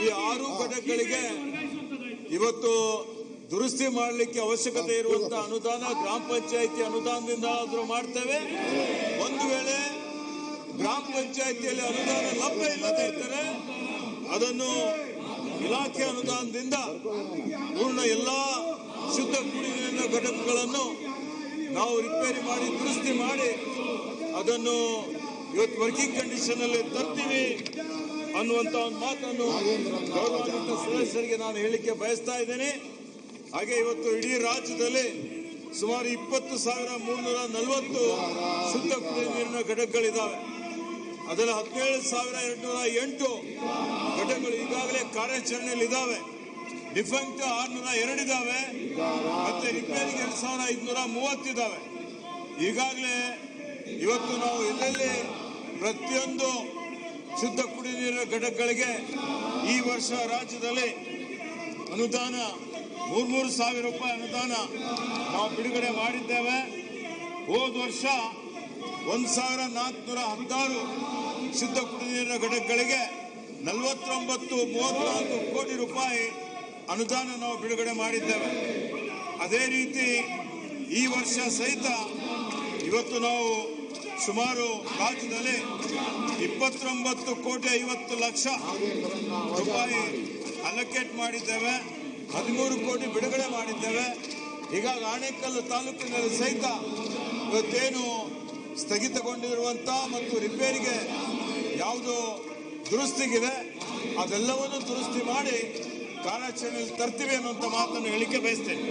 ಈ 6 ಘಟಕಗಳಿಗೆ ಇವತ್ತು ದುರಸ್ತಿ ಮಾಡಲಿಕ್ಕೆ ಅವಶ್ಯಕತೆ ಇರುವಂತಹ ಅನುದಾನ ಗ್ರಾಮ ಪಂಚಾಯಿತಿ ಅನುದಾನದಿಂದ ಆದರೂ ಮಾಡ್ತೇವೆ. ಒಂದು ವೇಳೆ ಗ್ರಾಮ ಪಂಚಾಯಿತಿಯಲ್ಲಿ ಅನುದಾನ ಲಭ್ಯ ಇಲ್ಲದೇ ಇದ್ದರೆ ಅದನ್ನು ಇಲಾಖೆ ಅನುದಾನದಿಂದ ಪೂರ್ಣ ಎಲ್ಲಾ ಶುದ್ಧ ಕುಡಿಯುವ ನೀರಿನ ಘಟಕಗಳನ್ನು ನಾವು ರಿಪೇರಿ ಮಾಡಿ ದುರಸ್ತಿ ಮಾಡಿ ಅದನ್ನು ಇವತ್ತು ವರ್ಕಿಂಗ್ ಕಂಡೀಷನ್ ಅಲ್ಲಿ ತರ್ತೀವಿ ಅನ್ನುವಂತ ಒಂದು ಮಾತನ್ನು ಗೌರವಾನ್ವಿತ ಸದಸ್ಯರಿಗೆ ನಾನು ಹೇಳಿಕೆ ಬಯಸ್ತಾ ಇದ್ದೇನೆ. ಹಾಗೆ ಇವತ್ತು ಇಡೀ ರಾಜ್ಯದಲ್ಲಿ ಸುಮಾರು 20,340 ಶುದ್ಧ ಕುಡಿಯುವ ನೀರಿನ ಘಟಕಗಳಿದ್ದಾವೆ. ಅದರಲ್ಲಿ 17,208 ಘಟಕಗಳು ಈಗಾಗಲೇ ಕಾರ್ಯಾಚರಣೆಯಲ್ಲಿ ಇದ್ದಾವೆ. ಡಿಫೆಕ್ಟ್ 602 ಇದ್ದಾವೆ. ಮತ್ತೆ ರಿಪೇರಿಗೆ 2,530 ಇದ್ದಾವೆ. ಈಗಾಗಲೇ ಇವತ್ತು ನಾವು ಎಲ್ಲೆಲ್ಲಿ ಪ್ರತಿಯೊಂದು ಶುದ್ಧ ಕುಡಿಯುವ ನೀರಿನ ಘಟಕಗಳಿಗೆ ಈ ವರ್ಷ ರಾಜ್ಯದಲ್ಲಿ ಅನುದಾನ 3,000 ರೂಪಾಯಿ ಅನುದಾನ ನಾವು ಬಿಡುಗಡೆ ಮಾಡಿದ್ದೇವೆ. ಹೋದ ವರ್ಷ 1,416 ಶುದ್ಧ ಕುಡಿಯುವ ನೀರಿನ ಘಟಕಗಳಿಗೆ 49,34 ಕೋಟಿ ರೂಪಾಯಿ ಅನುದಾನ ನಾವು ಬಿಡುಗಡೆ ಮಾಡಿದ್ದೇವೆ. ಅದೇ ರೀತಿ ಈ ವರ್ಷ ಸಹಿತ ಇವತ್ತು ನಾವು ಸುಮಾರು ರಾಜ್ಯದಲ್ಲಿ 29,50,00,000 ರೂಪಾಯಿ ಅಲೋಕೇಟ್ ಮಾಡಿದ್ದೇವೆ. 13 ಕೋಟಿ ಬಿಡುಗಡೆ ಮಾಡಿದ್ದೇವೆ. ಹೀಗಾಗಿ ಆನೇಕಲ್ ತಾಲೂಕಿನಲ್ಲಿ ಸಹಿತ ಇವತ್ತೇನು ಸ್ಥಗಿತಗೊಂಡಿರುವಂತ ಮತ್ತು ರಿಪೇರಿಗೆ ಯಾವುದು ದುರಸ್ತಿಗಿದೆ ಅದೆಲ್ಲವನ್ನು ದುರಸ್ತಿ ಮಾಡಿ ಕಾರ್ಯಾಚರಣೆಯಲ್ಲಿ ತರ್ತೀವಿ ಅನ್ನುವಂಥ ಮಾತನ್ನು ಹೇಳಿಕೆ ಬಯಸ್ತೇನೆ.